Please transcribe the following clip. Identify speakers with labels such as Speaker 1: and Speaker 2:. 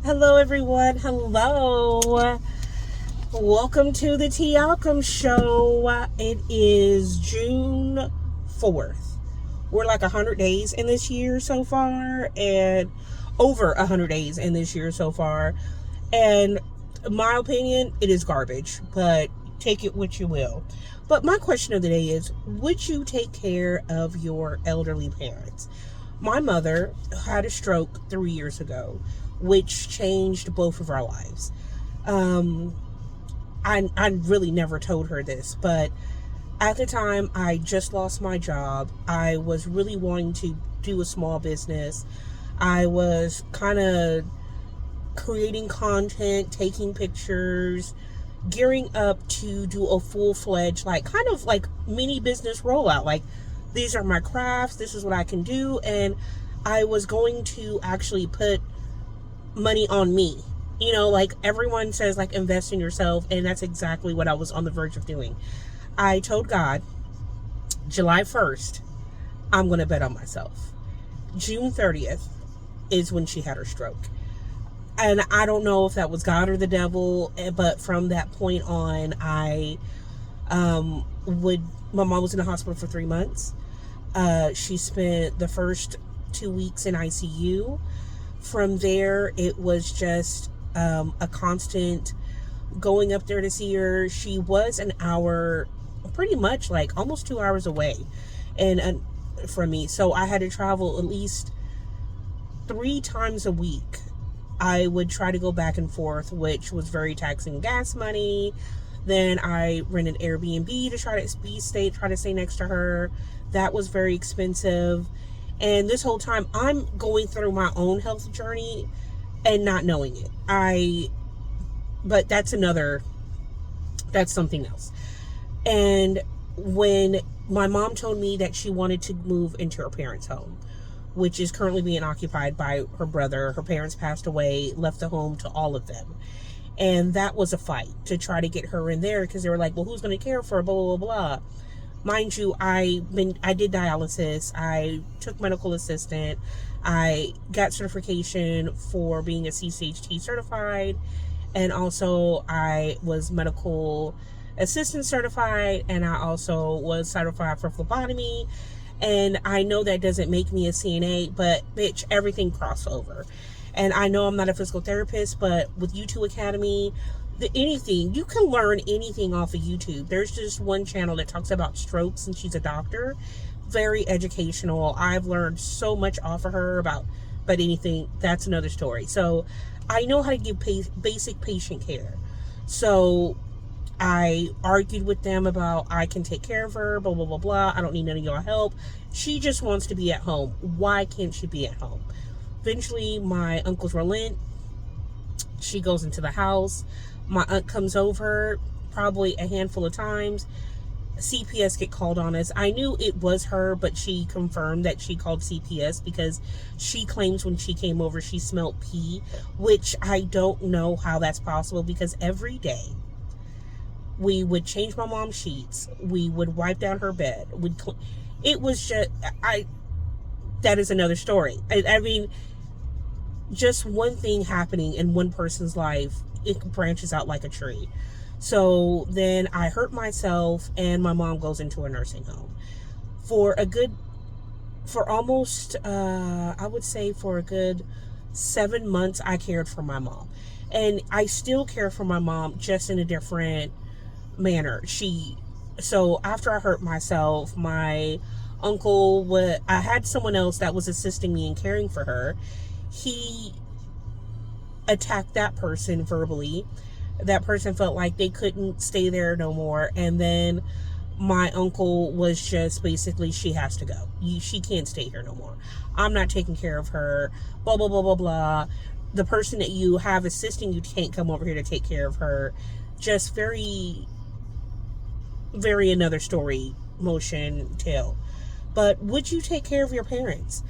Speaker 1: Hello, everyone. Hello. Welcome to the T. Alcom Show. It is June 4th. We're like 100 days in this year so far, and over 100 days in this year so far. And in my opinion, it is garbage, but take it what you will. But my question of the day is, would you take care of your elderly parents? My mother had a stroke 3 years ago, which changed both of our lives. Um, I really never told her this, but at the time I just lost my job. I was really wanting to do a small business. I was kind of creating content, taking pictures, gearing up to do a full-fledged, like, kind of like mini business rollout. Like, these are my crafts, this is what I can do, and I was going to actually put money on me. Like everyone says, like, invest in yourself, and that's exactly what I was on the verge of doing. I told God, July 1st, I'm going to bet on myself. June 30th is when she had her stroke. And I don't know if that was God or the devil, but from that point on, my mom was in the hospital for 3 months. She spent the first 2 weeks in ICU. From there, it was just a constant going up there to see her. She was an hour, pretty much like almost 2 hours away, and from me. So I had to travel at least 3 times a week. I would try to go back and forth, which was very taxing gas money. Then I rented Airbnb to try to stay next to her. That was very expensive. And this whole time, I'm going through my own health journey and not knowing it. But that's something else. And when my mom told me that she wanted to move into her parents' home, which is currently being occupied by her brother. Her parents passed away, left the home to all of them. And that was a fight to try to get her in there, because they were like, well, who's going to care for her, blah, blah, blah. Mind you, I did dialysis. I took medical assistant. I got certification for being a CCHT certified. And also I was medical assistant certified. And I also was certified for phlebotomy. And I know that doesn't make me a CNA, but bitch, everything crossed over. And I know I'm not a physical therapist, but with U2 Academy, anything, you can learn anything off of YouTube. There's just one channel that talks about strokes, and she's a doctor. Very educational. I've learned so much off of her but anything, that's another story. So I know how to give basic patient care. So I argued with them about, I can take care of her, blah, blah, blah, blah. I don't need none of y'all help. She just wants to be at home. Why can't she be at home? Eventually, my uncles relent. She goes into the house. My aunt comes over probably a handful of times. CPS get called on us. I knew it was her, but she confirmed that she called CPS because she claims when she came over, she smelled pee, which I don't know how that's possible, because every day we would change my mom's sheets. We would wipe down her bed. It was just, that is another story. I mean, just one thing happening in one person's life, it branches out like a tree. So then I hurt myself, and my mom goes into a nursing home. I would say for a good 7 months, I cared for my mom. And I still care for my mom, just in a different manner. So after I hurt myself, my uncle I had someone else that was assisting me in caring for her. He attacked that person verbally. That person felt like they couldn't stay there no more. And then my uncle was just basically, she has to go. She can't stay here no more. I'm not taking care of her. Blah, blah, blah, blah, blah. The person that you have assisting you can't come over here to take care of her. Just very, very another story motion tale. But would you take care of your parents?